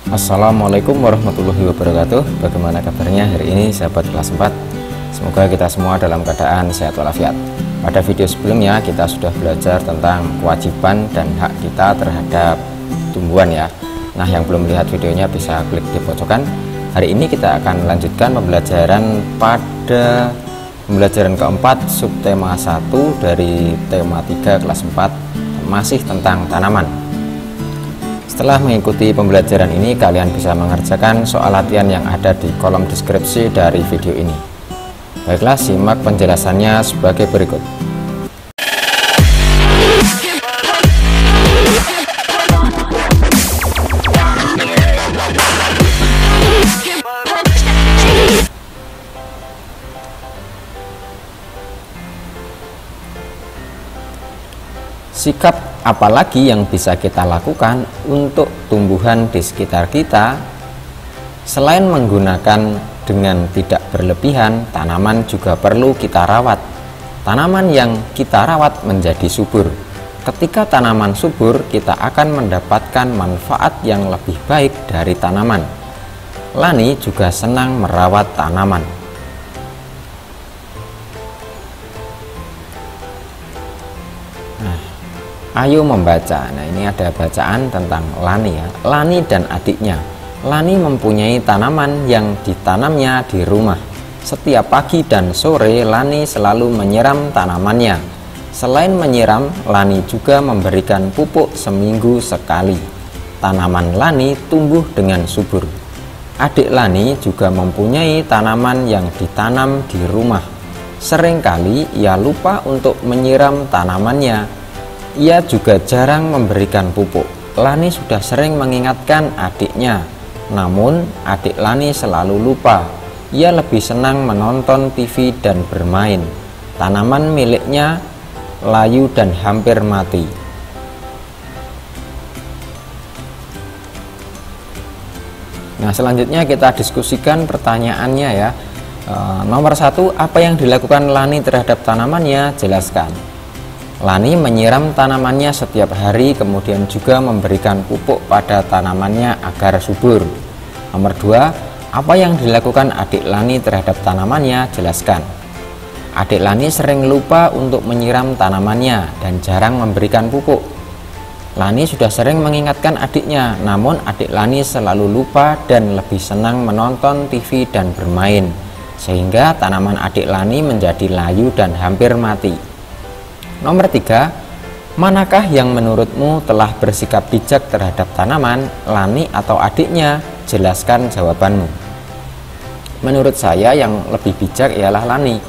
Assalamualaikum warahmatullahi wabarakatuh. Bagaimana kabarnya hari ini sahabat kelas 4? Semoga kita semua dalam keadaan sehat walafiat. Pada video sebelumnya kita sudah belajar tentang kewajiban dan hak kita terhadap tumbuhan ya. Nah, yang belum melihat videonya bisa klik di pojokan. Hari ini kita akan melanjutkan pembelajaran pada pembelajaran keempat subtema 1 dari tema 3 kelas 4, masih tentang tanaman. Setelah mengikuti pembelajaran ini, kalian bisa mengerjakan soal latihan yang ada di kolom deskripsi dari video ini. Baiklah, simak penjelasannya sebagai berikut. Sikap apalagi yang bisa kita lakukan untuk tumbuhan di sekitar kita selain menggunakan dengan tidak berlebihan? Tanaman juga perlu kita rawat. Tanaman yang kita rawat menjadi subur. Ketika tanaman subur, kita akan mendapatkan manfaat yang lebih baik dari tanaman. Lani juga senang merawat tanaman. Ayo membaca. Nah, ini ada bacaan tentang Lani ya. Lani dan adiknya. Lani mempunyai tanaman yang ditanamnya di rumah. Setiap pagi dan sore Lani selalu menyiram tanamannya. Selain menyiram, Lani juga memberikan pupuk seminggu sekali. Tanaman Lani tumbuh dengan subur. Adik Lani juga mempunyai tanaman yang ditanam di rumah. Seringkali ia lupa untuk menyiram tanamannya. Ia juga jarang memberikan pupuk. Lani sudah sering mengingatkan adiknya, namun adik Lani selalu lupa. Ia lebih senang menonton TV dan bermain. Tanaman miliknya layu dan hampir mati. Nah, selanjutnya kita diskusikan pertanyaannya ya. Nomor 1, apa yang dilakukan Lani terhadap tanamannya? Jelaskan. Lani menyiram tanamannya setiap hari, kemudian juga memberikan pupuk pada tanamannya agar subur. Nomor 2, apa yang dilakukan adik Lani terhadap tanamannya? Jelaskan. Adik Lani sering lupa untuk menyiram tanamannya dan jarang memberikan pupuk. Lani sudah sering mengingatkan adiknya, namun adik Lani selalu lupa dan lebih senang menonton TV dan bermain, sehingga tanaman adik Lani menjadi layu dan hampir mati. Nomor 3, manakah yang menurutmu telah bersikap bijak terhadap tanaman, Lani atau adiknya? Jelaskan jawabanmu. Menurut saya yang lebih bijak ialah Lani,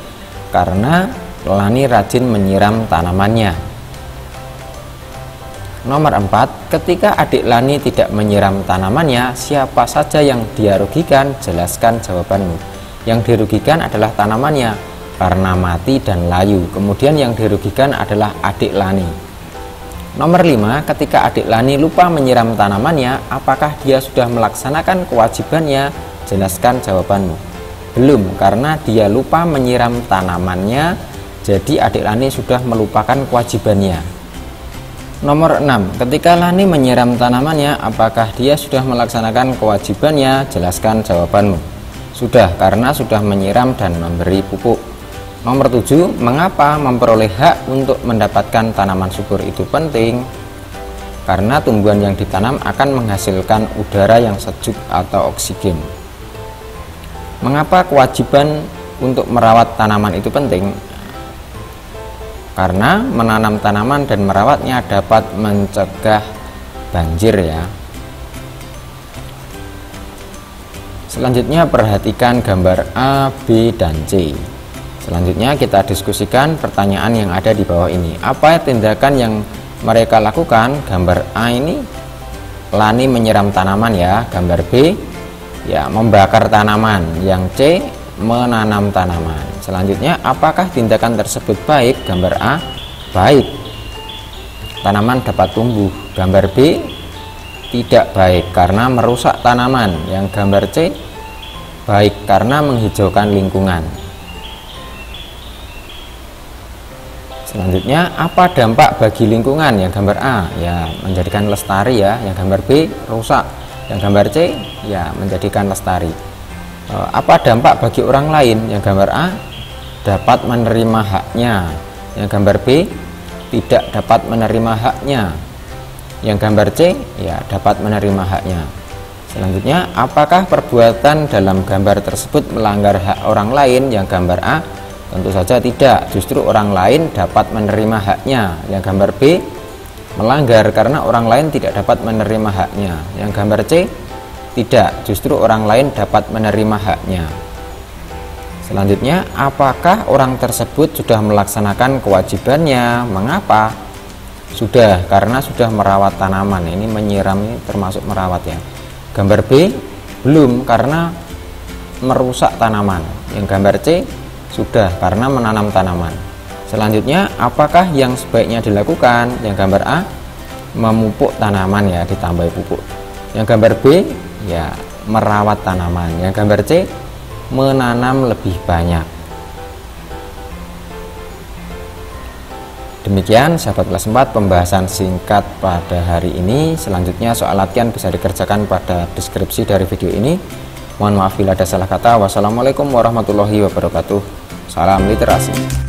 karena Lani rajin menyiram tanamannya. Nomor 4, ketika adik Lani tidak menyiram tanamannya, siapa saja yang dia rugikan? Jelaskan jawabanmu. Yang dirugikan adalah tanamannya, karena mati dan layu. Kemudian yang dirugikan adalah adik Lani. Nomor 5, ketika adik Lani lupa menyiram tanamannya, apakah dia sudah melaksanakan kewajibannya? Jelaskan jawabanmu. Belum, karena dia lupa menyiram tanamannya, jadi adik Lani sudah melupakan kewajibannya. Nomor 6, ketika Lani menyiram tanamannya, apakah dia sudah melaksanakan kewajibannya? Jelaskan jawabanmu. Sudah, karena sudah menyiram dan memberi pupuk. Nomor 7, mengapa memperoleh hak untuk mendapatkan tanaman subur itu penting? Karena tumbuhan yang ditanam akan menghasilkan udara yang sejuk atau oksigen. Mengapa kewajiban untuk merawat tanaman itu penting? Karena menanam tanaman dan merawatnya dapat mencegah banjir ya. Selanjutnya perhatikan gambar A, B, dan C. Selanjutnya kita diskusikan pertanyaan yang ada di bawah ini. Apa tindakan yang mereka lakukan? Gambar A ini Lani menyiram tanaman ya. Gambar B ya membakar tanaman. Yang C menanam tanaman. Selanjutnya, apakah tindakan tersebut baik? Gambar A baik, tanaman dapat tumbuh. Gambar B tidak baik karena merusak tanaman. Yang gambar C baik karena menghijaukan lingkungan. Selanjutnya, apa dampak bagi lingkungan? Yang gambar A ya menjadikan lestari ya. Yang gambar B rusak. Yang gambar C, ya menjadikan lestari. Apa dampak bagi orang lain? Yang gambar A, dapat menerima haknya. Yang gambar B, tidak dapat menerima haknya. Yang gambar C, ya dapat menerima haknya. Selanjutnya, apakah perbuatan dalam gambar tersebut melanggar hak orang lain? Yang gambar A, tentu saja tidak, justru orang lain dapat menerima haknya. Yang gambar B, melanggar karena orang lain tidak dapat menerima haknya. Yang gambar C, tidak, justru orang lain dapat menerima haknya. Selanjutnya, apakah orang tersebut sudah melaksanakan kewajibannya? Mengapa? Sudah, karena sudah merawat tanaman. Ini menyiram, ini termasuk merawat ya. Gambar B, belum, karena merusak tanaman. Yang gambar C, sudah, karena menanam tanaman. Selanjutnya, apakah yang sebaiknya dilakukan? Yang gambar A, memupuk tanaman ya, ditambahi pupuk. Yang gambar B, ya merawat tanaman. Yang gambar C, menanam lebih banyak. Demikian sahabat kelas 4 pembahasan singkat pada hari ini. Selanjutnya soal latihan bisa dikerjakan pada deskripsi dari video ini. Mohon maaf bila ada salah kata. Wassalamualaikum warahmatullahi wabarakatuh. Salam literasi.